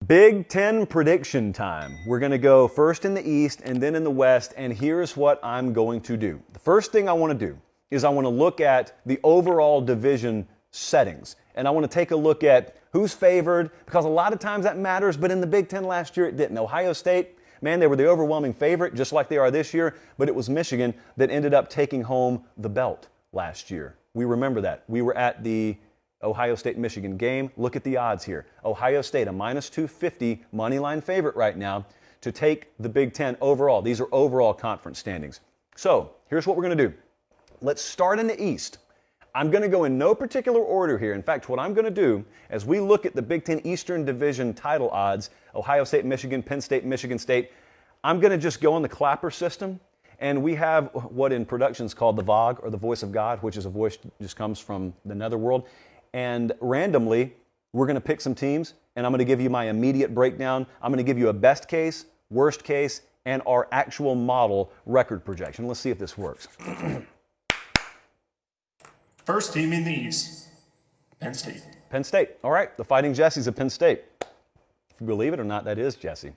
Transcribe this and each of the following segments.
Big Ten prediction time. We're going to go first in the East and then in the West, and here's what I'm going to do. The first thing I want to do is I want to look at the overall division settings, and I want to take a look at who's favored, because a lot of times that matters, but in the Big Ten last year it didn't. Ohio State, man, they were the overwhelming favorite, just like they are this year, but it was Michigan that ended up taking home the belt last year. We remember that. We were at the Ohio State-Michigan game. Look at the odds here. Ohio State, a minus 250 money line favorite right now to take the Big Ten overall. These are overall conference standings. So here's what we're going to do. Let's start in the East. I'm going to go in no particular order here. In fact, what I'm going to do as we look at the Big Ten Eastern Division title odds, Ohio State, Michigan, Penn State, Michigan State, I'm going to just go on the clapper system. And we have what in production is called the VOG, or the voice of God, which is a voice that just comes from the netherworld. And randomly, we're going to pick some teams, and I'm going to give you my immediate breakdown. I'm going to give you a best case, worst case, and our actual model record projection. Let's see if this works. First team in the East, Penn State. Penn State. All right, the Fighting Jessies of Penn State. If you believe it or not, that is Jesse.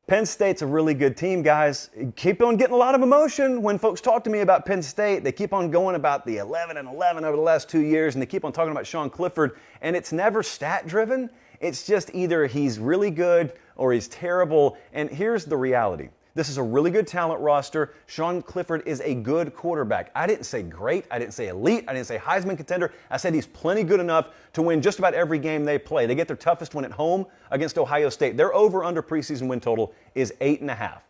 Penn State's a really good team, guys. Keep on getting a lot of emotion when folks talk to me about Penn State. They keep on going about the 11-11 over the last 2 years, and they keep on talking about Sean Clifford, and it's never stat-driven. It's just either he's really good or he's terrible, and here's the reality. This is a really good talent roster. Sean Clifford is a good quarterback. I didn't say great. I didn't say elite. I didn't say Heisman contender. I said he's plenty good enough to win just about every game they play. They get their toughest win at home against Ohio State. Their over-under preseason win total is 8.5.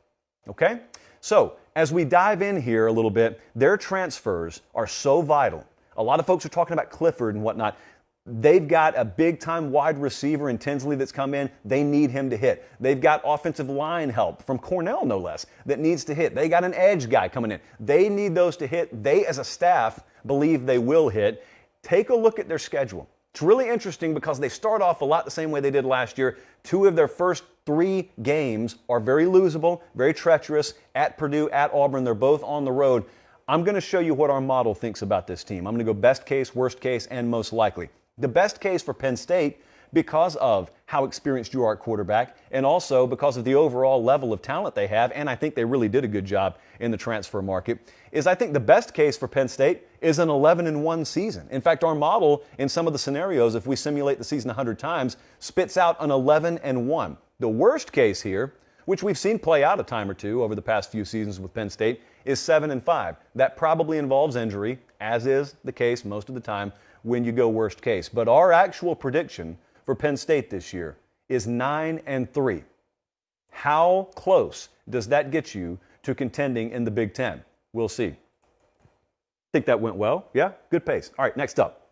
Okay? So as we dive in here a little bit, their transfers are so vital. A lot of folks are talking about Clifford and whatnot. They've got a big-time wide receiver in Tinsley that's come in. They need him to hit. They've got offensive line help from Cornell, no less, that needs to hit. They got an edge guy coming in. They need those to hit. They, as a staff, believe they will hit. Take a look at their schedule. It's really interesting because they start off a lot the same way they did last year. 2 of their first 3 games are very losable, very treacherous. At Purdue, at Auburn, they're both on the road. I'm going to show you what our model thinks about this team. I'm going to go best case, worst case, and most likely. The best case for Penn State, because of how experienced you are at quarterback, and also because of the overall level of talent they have, and I think they really did a good job in the transfer market, is I think the best case for Penn State is an 11-1 season. In fact, our model in some of the scenarios, if we simulate the season 100 times, spits out an 11-1. The worst case here, which we've seen play out a time or two over the past few seasons with Penn State, is 7-5. That probably involves injury, as is the case most of the time when you go worst case. But our actual prediction for Penn State this year is 9-3. How close does that get you to contending in the Big Ten? We'll see. Think that went well? Yeah? Good pace. All right, next up.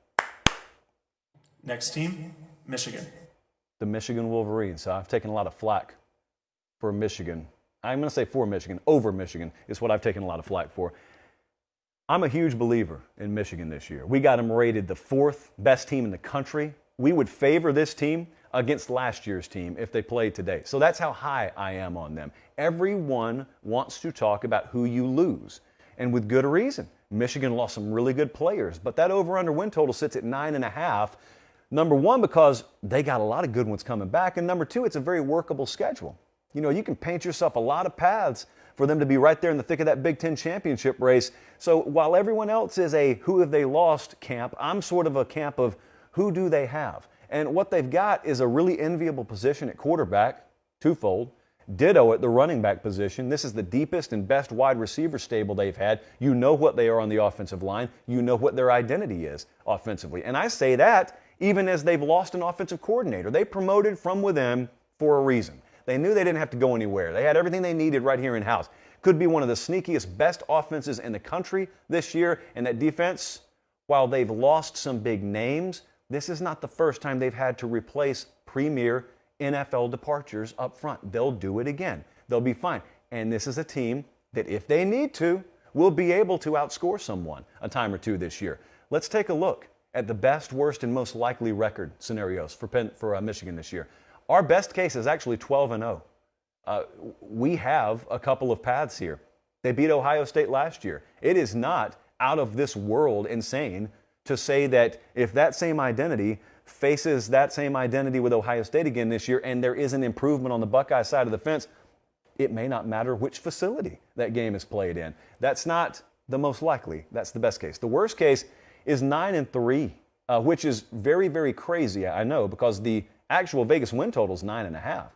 Next team, Michigan. The Michigan Wolverines. So I've taken a lot of flack for Michigan. I'm going to say for Michigan. Over Michigan is what I've taken a lot of flack for. I'm a huge believer in Michigan this year. We got them rated the 4th best team in the country. We would favor this team against last year's team if they played today. So that's how high I am on them. Everyone wants to talk about who you lose, and with good reason. Michigan lost some really good players, but that over-under win total sits at 9.5. Number one, because they got a lot of good ones coming back, and number two, it's a very workable schedule. You know, you can paint yourself a lot of paths for them to be right there in the thick of that Big Ten championship race. So while everyone else is a who have they lost camp, I'm sort of a camp of who do they have. And what they've got is a really enviable position at quarterback, twofold. Ditto at the running back position. This is the deepest and best wide receiver stable they've had. You know what they are on the offensive line. You know what their identity is offensively. And I say that even as they've lost an offensive coordinator. They promoted from within for a reason. They knew they didn't have to go anywhere. They had everything they needed right here in-house. Could be one of the sneakiest, best offenses in the country this year. And that defense, while they've lost some big names, this is not the first time they've had to replace premier NFL departures up front. They'll do it again. They'll be fine. And this is a team that, if they need to, will be able to outscore someone a time or two this year. Let's take a look at the best, worst, and most likely record scenarios for Michigan this year. Our best case is actually 12-0. We have a couple of paths here. They beat Ohio State last year. It is not out of this world insane to say that if that same identity faces that same identity with Ohio State again this year, and there is an improvement on the Buckeye side of the fence, it may not matter which facility that game is played in. That's not the most likely. That's the best case. The worst case is 9-3, which is very, very crazy, I know, because the actual Vegas win total is 9.5.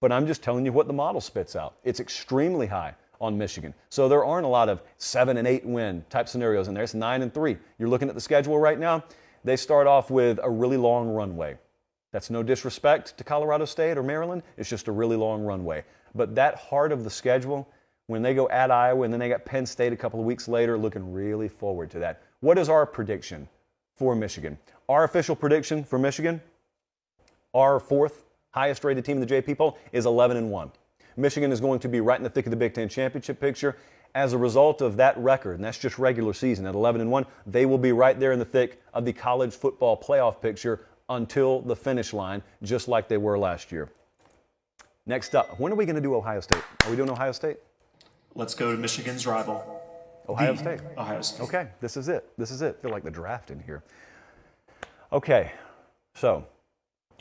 But I'm just telling you what the model spits out. It's extremely high on Michigan. So there aren't a lot of 7 and 8 win type scenarios in there. It's 9-3. You're looking at the schedule right now. They start off with a really long runway. That's no disrespect to Colorado State or Maryland. It's just a really long runway. But that heart of the schedule, when they go at Iowa and then they got Penn State a couple of weeks later, looking really forward to that. What is our prediction for Michigan? Our official prediction for Michigan, our fourth highest rated team in the JP poll, is 11-1. Michigan is going to be right in the thick of the Big Ten championship picture. As a result of that record, and that's just regular season at 11-1, they will be right there in the thick of the college football playoff picture until the finish line, just like they were last year. Next up, when are we going to do Ohio State? Are we doing Ohio State? Let's go to Michigan's rival. Ohio State. Ohio State. Okay, this is it. This is it. I feel like the draft in here. Okay, so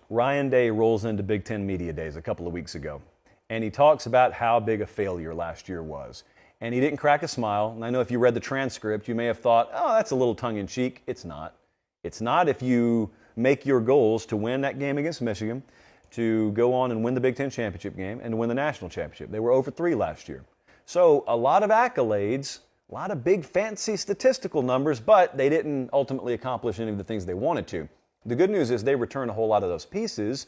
Ryan Day rolls into Big Ten Media Days a couple of weeks ago, and he talks about how big a failure last year was. And he didn't crack a smile. And I know if you read the transcript, you may have thought, oh, that's a little tongue-in-cheek. It's not. It's not if you make your goals to win that game against Michigan, to go on and win the Big Ten championship game, and to win the national championship. They were 0-3 last year. So a lot of accolades, a lot of big fancy statistical numbers, but they didn't ultimately accomplish any of the things they wanted to. The good news is they returned a whole lot of those pieces,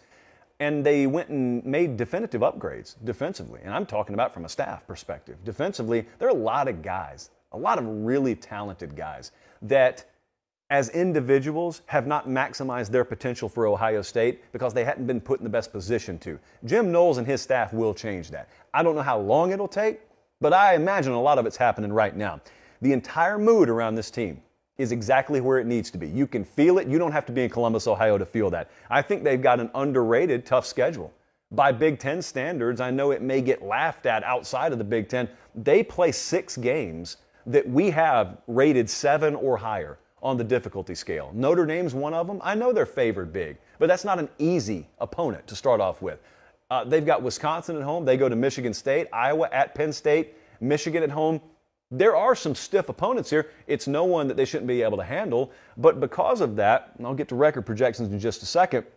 and they went and made definitive upgrades defensively. And I'm talking about from a staff perspective. Defensively, there are a lot of guys, a lot of really talented guys that as individuals have not maximized their potential for Ohio State because they hadn't been put in the best position to. Jim Knowles and his staff will change that. I don't know how long it'll take, but I imagine a lot of it's happening right now. The entire mood around this team is exactly where it needs to be. You can feel it. You don't have to be in Columbus, Ohio to feel that. I think they've got an underrated, tough schedule. By Big Ten standards, I know it may get laughed at outside of the Big Ten. They play 6 games that we have rated 7 or higher on the difficulty scale. Notre Dame's one of them. I know they're favored big, but that's not an easy opponent to start off with. They've got Wisconsin at home. They go to Michigan State, Iowa at Penn State, Michigan at home. There are some stiff opponents here. It's no one that they shouldn't be able to handle. But because of that, and I'll get to record projections in just a second,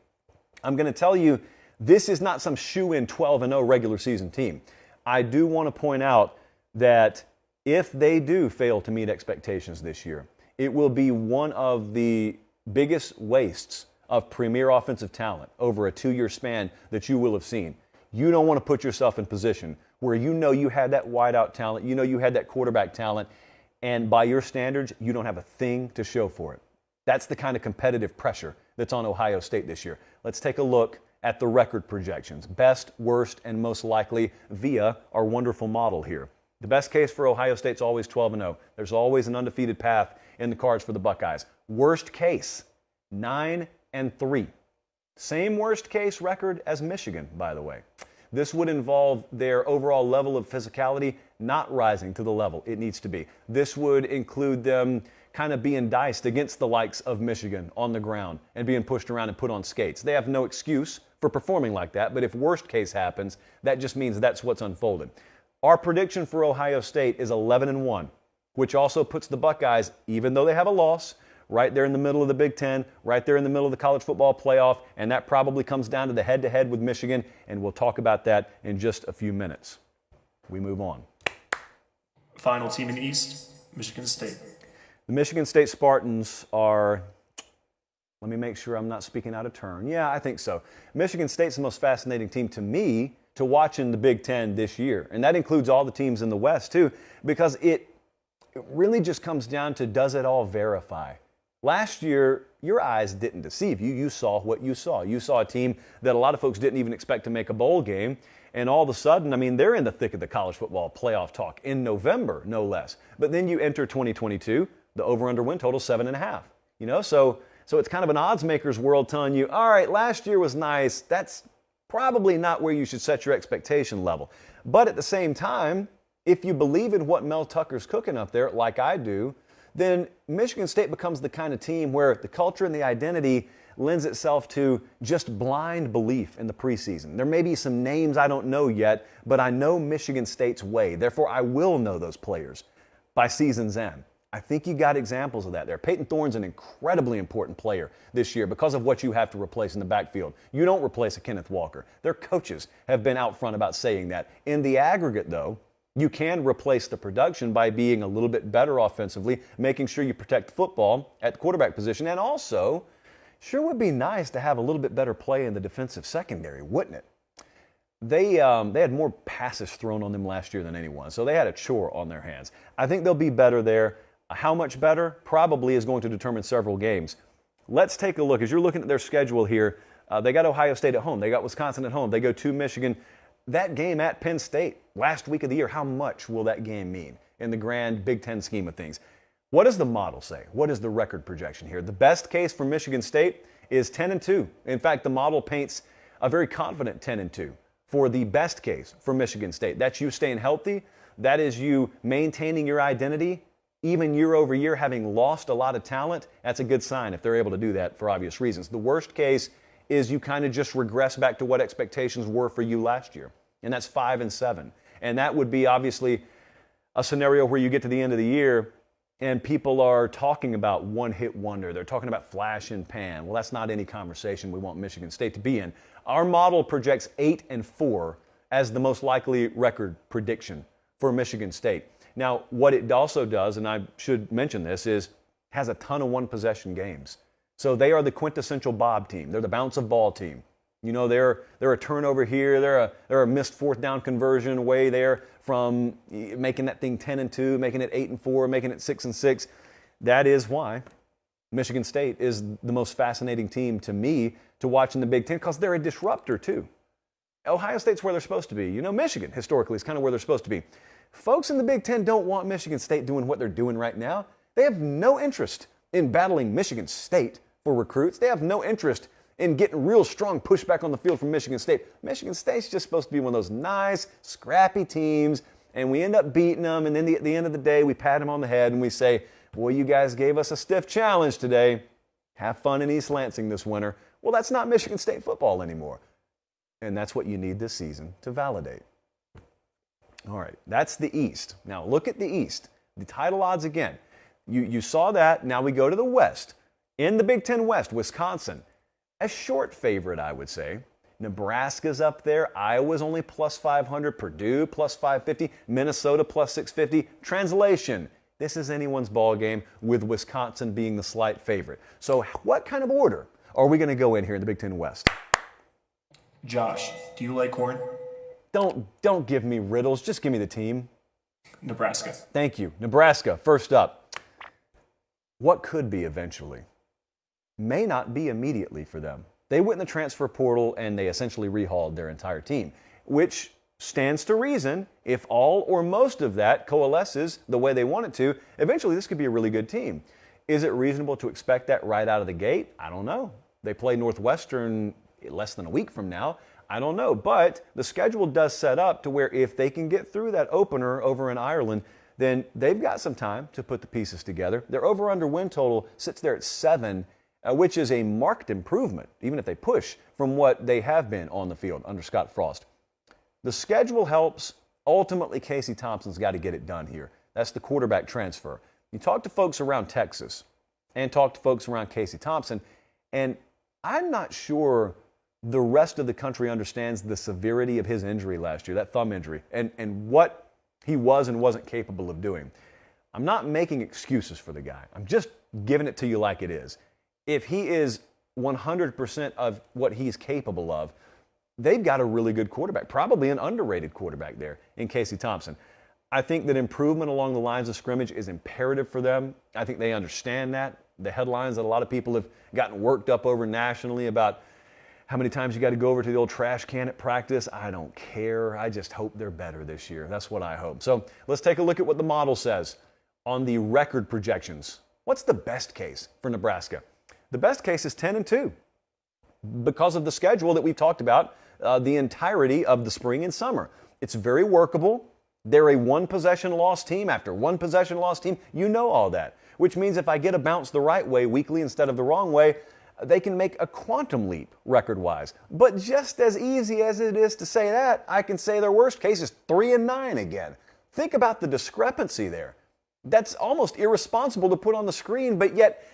I'm going to tell you this is not some shoe-in 12-0 regular season team. I do want to point out that if they do fail to meet expectations this year, it will be one of the biggest wastes of premier offensive talent over a 2-year span that you will have seen. You don't want to put yourself in position where you know you had that wideout talent, you know you had that quarterback talent, and by your standards, you don't have a thing to show for it. That's the kind of competitive pressure that's on Ohio State this year. Let's take a look at the record projections. Best, worst, and most likely via our wonderful model here. The best case for Ohio State's always 12-0. There's always an undefeated path in the cards for the Buckeyes. Worst case, 9-3. Same worst case record as Michigan, by the way. This would involve their overall level of physicality not rising to the level it needs to be. This would include them kind of being diced against the likes of Michigan on the ground and being pushed around and put on skates. They have no excuse for performing like that, but if worst case happens, that just means that's what's unfolded. Our prediction for Ohio State is 11-1, which also puts the Buckeyes, even though they have a loss, right there in the middle of the Big Ten, right there in the middle of the college football playoff, and that probably comes down to the head-to-head with Michigan, and we'll talk about that in just a few minutes. We move on. Final team in the East, Michigan State. The Michigan State Spartans are, let me make sure I'm not speaking out of turn. Yeah, I think so. Michigan State's the most fascinating team to me to watch in the Big Ten this year, and that includes all the teams in the West too, because it really just comes down to, does it all verify? Last year, your eyes didn't deceive you. You saw what you saw. You saw a team that a lot of folks didn't even expect to make a bowl game. And all of a sudden, I mean, they're in the thick of the college football playoff talk in November, no less. But then you enter 2022, the over-under win total 7.5. You know, so it's kind of an odds maker's world telling you, all right, last year was nice. That's probably not where you should set your expectation level. But at the same time, if you believe in what Mel Tucker's cooking up there, like I do, then Michigan State becomes the kind of team where the culture and the identity, a lot of lends itself to just blind belief in the preseason. There may be some names I don't know yet, but I know Michigan State's way. Therefore, I will know those players by season's end. I think you got examples of that there. Peyton Thorne's an incredibly important player this year because of what you have to replace in the backfield. You don't replace a Kenneth Walker. Their coaches have been out front about saying that. In the aggregate, though, you can replace the production by being a little bit better offensively, making sure you protect football at the quarterback position, and also, sure would be nice to have a little bit better play in the defensive secondary, wouldn't it? They had more passes thrown on them last year than anyone, so they had a chore on their hands. I think they'll be better there. How much better? Probably is going to determine several games. Let's take a look. As you're looking at their schedule here, they got Ohio State at home. They got Wisconsin at home. They go to Michigan. That game at Penn State last week of the year, how much will that game mean in the grand Big Ten scheme of things? What does the model say? What is the record projection here? The best case for Michigan State is 10-2. In fact, the model paints a very confident 10-2 for the best case for Michigan State. That's you staying healthy. That is you maintaining your identity, even year over year, having lost a lot of talent. That's a good sign if they're able to do that for obvious reasons. The worst case is you kind of just regress back to what expectations were for you last year, and that's 5-7. And that would be obviously a scenario where you get to the end of the year and people are talking about one-hit wonder. They're talking about flash and pan. Well, that's not any conversation we want Michigan State to be in. Our model projects 8-4 as the most likely record prediction for Michigan State. Now, what it also does, and I should mention this, is has a ton of one-possession games. So they are the quintessential Bob team. They're the bounce of ball team. You know, they're a turnover here. They're a missed fourth down conversion away there from making that thing 10-2, making it 8-4, making it 6-6. That is why Michigan State is the most fascinating team to me to watch in the Big Ten, because they're a disruptor too. Ohio State's where they're supposed to be. You know, Michigan historically is kind of where they're supposed to be. Folks in the Big Ten don't want Michigan State doing what they're doing right now. They have no interest in battling Michigan State for recruits. They have no interest in getting real strong pushback on the field from Michigan State. Michigan State's just supposed to be one of those nice, scrappy teams, and we end up beating them, and then at the end of the day, we pat them on the head and we say, well, you guys gave us a stiff challenge today. Have fun in East Lansing this winter. Well, that's not Michigan State football anymore. And that's what you need this season to validate. All right, that's the East. Now look at the East. The title odds again. You saw that. Now we go to the West. In the Big Ten West, Wisconsin, a short favorite, I would say. Nebraska's up there. Iowa's only plus 500. Purdue plus 550. Minnesota plus 650. Translation, this is anyone's ball game, with Wisconsin being the slight favorite. So what kind of order are we going to go in here in the Big Ten West? Josh, do you like corn? Don't give me riddles. Just give me the team. Nebraska. Thank you. Nebraska, first up. What could be eventually may not be immediately for them. They went in the transfer portal and they essentially rehauled their entire team, which stands to reason if all or most of that coalesces the way they want it to, eventually this could be a really good team. Is it reasonable to expect that right out of the gate? I don't know. They play Northwestern less than a week from now. I don't know, but the schedule does set up to where if they can get through that opener over in Ireland, then they've got some time to put the pieces together. Their over-under win total sits there at 7, which is a marked improvement, even if they push, from what they have been on the field under Scott Frost. The schedule helps. Ultimately, Casey Thompson's got to get it done here. That's the quarterback transfer. You talk to folks around Texas and talk to folks around Casey Thompson, and I'm not sure the rest of the country understands the severity of his injury last year, that thumb injury, and what he was and wasn't capable of doing. I'm not making excuses for the guy. I'm just giving it to you like it is. If he is 100% of what he's capable of, they've got a really good quarterback, probably an underrated quarterback there in Casey Thompson. I think that improvement along the lines of scrimmage is imperative for them. I think they understand that. The headlines that a lot of people have gotten worked up over nationally about how many times you got to go over to the old trash can at practice, I don't care. I just hope they're better this year. That's what I hope. So let's take a look at what the model says on the record projections. What's the best case for Nebraska? The best case is 10-2 because of the schedule that we've talked about the entirety of the spring and summer. It's very workable. They're a one-possession loss team after one-possession loss team. You know all that, which means if I get a bounce the right way weekly instead of the wrong way, They can make a quantum leap record-wise. But just as easy as it is to say that, I can say their worst case is 3-9 again. Think about the discrepancy there. That's almost irresponsible to put on the screen, but yet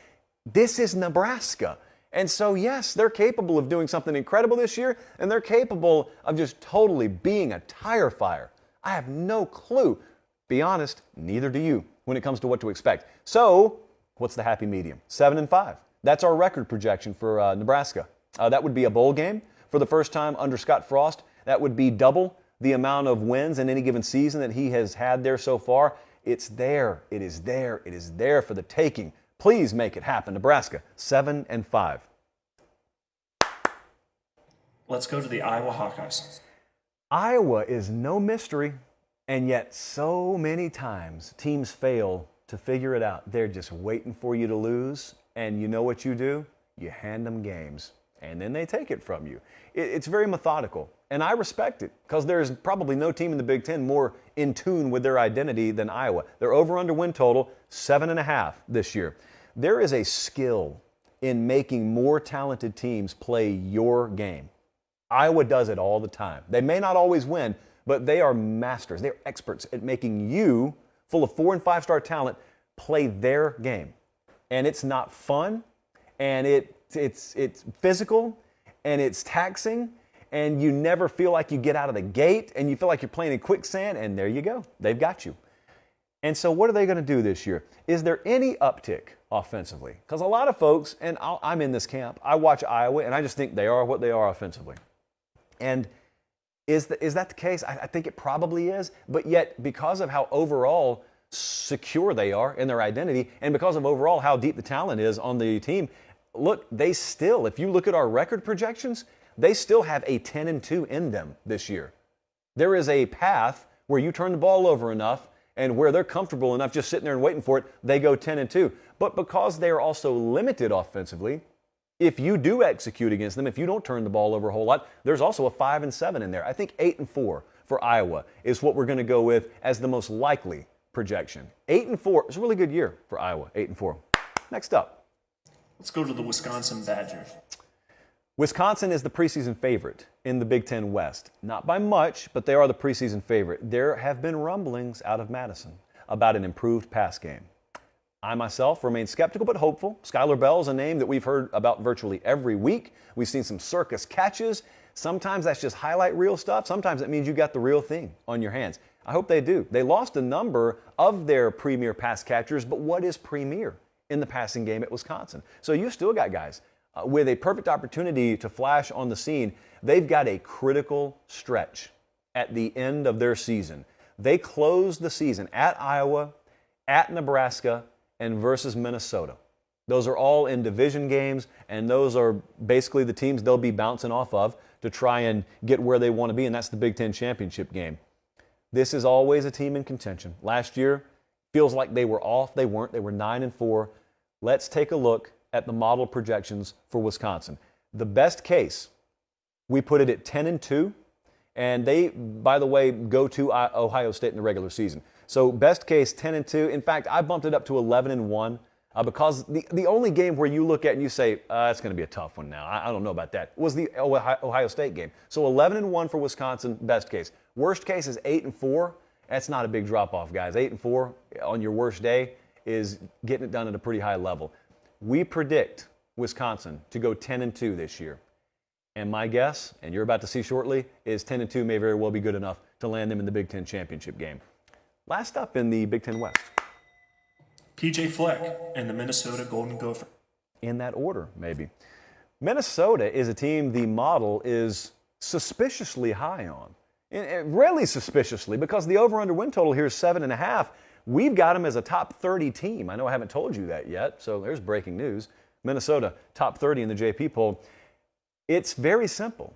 this is Nebraska. And so, yes, they're capable of doing something incredible this year, and they're capable of just totally being a tire fire. I have no clue. Be honest, neither do you when it comes to what to expect. So, what's the happy medium? 7-5. That's our record projection for Nebraska. That would be a bowl game for the first time under Scott Frost. That would be double the amount of wins in any given season that he has had there so far. It's there. It is there. It is there for the taking. Please make it happen. Nebraska, 7-5. Let's go to the Iowa Hawkeyes. Iowa is no mystery, and yet so many times teams fail to figure it out. They're just waiting for you to lose, and you know what you do? You hand them games, and then they take it from you. It's very methodical, and I respect it because there's probably no team in the Big Ten more in tune with their identity than Iowa. Their over-under win total, 7.5 this year. There is a skill in making more talented teams play your game. Iowa does it all the time. They may not always win, but they are masters. They're experts at making you, full of 4- and 5-star talent, play their game. And it's not fun, and it's physical, and it's taxing, and you never feel like you get out of the gate, and you feel like you're playing in quicksand, and there you go. They've got you. And so what are they going to do this year? Is there any uptick offensively? Because a lot of folks, and I'm in this camp, I watch Iowa, and I just think they are what they are offensively. And is that the case? I think it probably is. But yet, because of how overall secure they are in their identity, and because of overall how deep the talent is on the team, look, they still, if you look at our record projections, they still have a 10-2 in them this year. There is a path where you turn the ball over enough and where they're comfortable enough just sitting there and waiting for it, they go 10-2. But because they are also limited offensively, if you do execute against them, if you don't turn the ball over a whole lot, there's also a 5-7 in there. I think 8-4 for Iowa is what we're going to go with as the most likely projection. 8-4 is a really good year for Iowa, 8-4. Next up. Let's go to the Wisconsin Badgers. Wisconsin is the preseason favorite in the Big Ten West. Not by much, but they are the preseason favorite. There have been rumblings out of Madison about an improved pass game. I myself remain skeptical but hopeful. Skylar Bell is a name that we've heard about virtually every week. We've seen some circus catches. Sometimes that's just highlight reel stuff. Sometimes it means you got the real thing on your hands. I hope they do. They lost a number of their premier pass catchers, but what is premier in the passing game at Wisconsin? So you still got guys with a perfect opportunity to flash on the scene. They've got a critical stretch at the end of their season. They closed the season at Iowa, at Nebraska, and versus Minnesota. Those are all in division games, and those are basically the teams they'll be bouncing off of to try and get where they want to be, and that's the Big Ten championship game. This is always a team in contention. Last year, feels like they were off. They weren't. They were 9-4. Let's take a look at the model projections for Wisconsin. The best case, we put it at 10-2, and they, by the way, go to Ohio State in the regular season. So best case, 10-2. In fact, I bumped it up to 11-1 because the only game where you look at and you say, it's going to be a tough one now. I don't know about that, was the Ohio State game. So 11-1 for Wisconsin, best case. Worst case is 8-4. That's not a big drop-off, guys. 8-4 on your worst day is getting it done at a pretty high level. We predict Wisconsin to go 10-2 this year. And my guess, and you're about to see shortly, is 10-2 may very well be good enough to land them in the Big Ten championship game. Last up in the Big Ten West. PJ Fleck and the Minnesota Golden Gopher. In that order, maybe. Minnesota is a team the model is suspiciously high on. Really suspiciously, because the over-under win total here is 7.5. We've got them as a top 30 team. I know I haven't told you that yet, so there's breaking news. Minnesota, top 30 in the JP poll. It's very simple.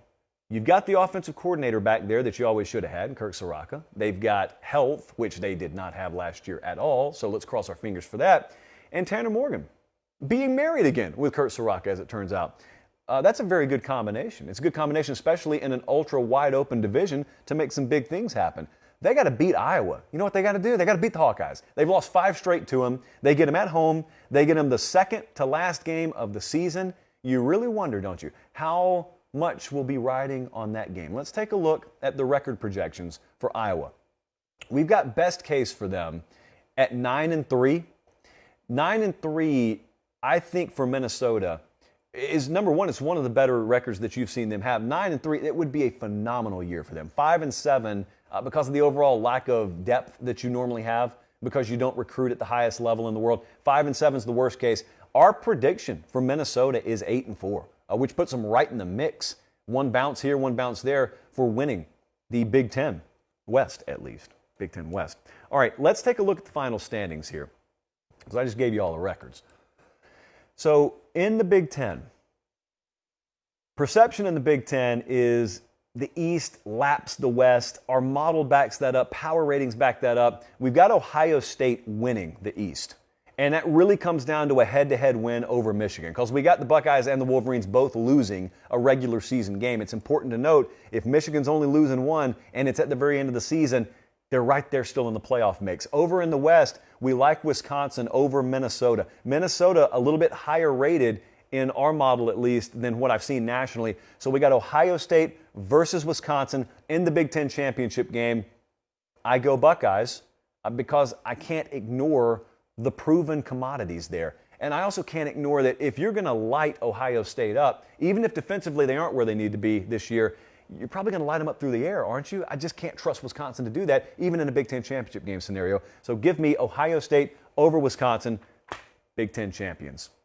You've got the offensive coordinator back there that you always should have had, Kirk Soraka. They've got health, which they did not have last year at all, so let's cross our fingers for that. And Tanner Morgan, being married again with Kirk Soraka, as it turns out. That's a very good combination. It's a good combination, especially in an ultra wide open division, to make some big things happen. They got to beat Iowa. You know what they got to do? They got to beat the Hawkeyes. They've lost 5 straight to them. They get them at home. They get them the second to last game of the season. You really wonder, don't you, how much will be riding on that game. Let's take a look at the record projections for Iowa. We've got best case for them at 9-3. 9-3, I think, for Minnesota is, number one, it's one of the better records that you've seen them have. 9-3, it would be a phenomenal year for them. 5-7, because of the overall lack of depth that you normally have, because you don't recruit at the highest level in the world. 5-7 is the worst case. Our prediction for Minnesota is 8-4, which puts them right in the mix. One bounce here, one bounce there for winning the Big Ten West, at least. Big Ten West. All right, let's take a look at the final standings here, because I just gave you all the records. So in the Big Ten, perception in the Big Ten is the East laps the West. Our model backs that up. Power ratings back that up. We've got Ohio State winning the East. And that really comes down to a head-to-head win over Michigan, because we got the Buckeyes and the Wolverines both losing a regular season game. It's important to note, if Michigan's only losing one and it's at the very end of the season, they're right there still in the playoff mix. Over in the West, we like Wisconsin over Minnesota. Minnesota a little bit higher rated in our model, at least, than what I've seen nationally. So we got Ohio State versus Wisconsin in the Big Ten championship game. I go Buckeyes because I can't ignore the proven commodities there. And I also can't ignore that if you're going to light Ohio State up, even if defensively they aren't where they need to be this year, you're probably going to light them up through the air, aren't you? I just can't trust Wisconsin to do that, even in a Big Ten championship game scenario. So give me Ohio State over Wisconsin, Big Ten champions.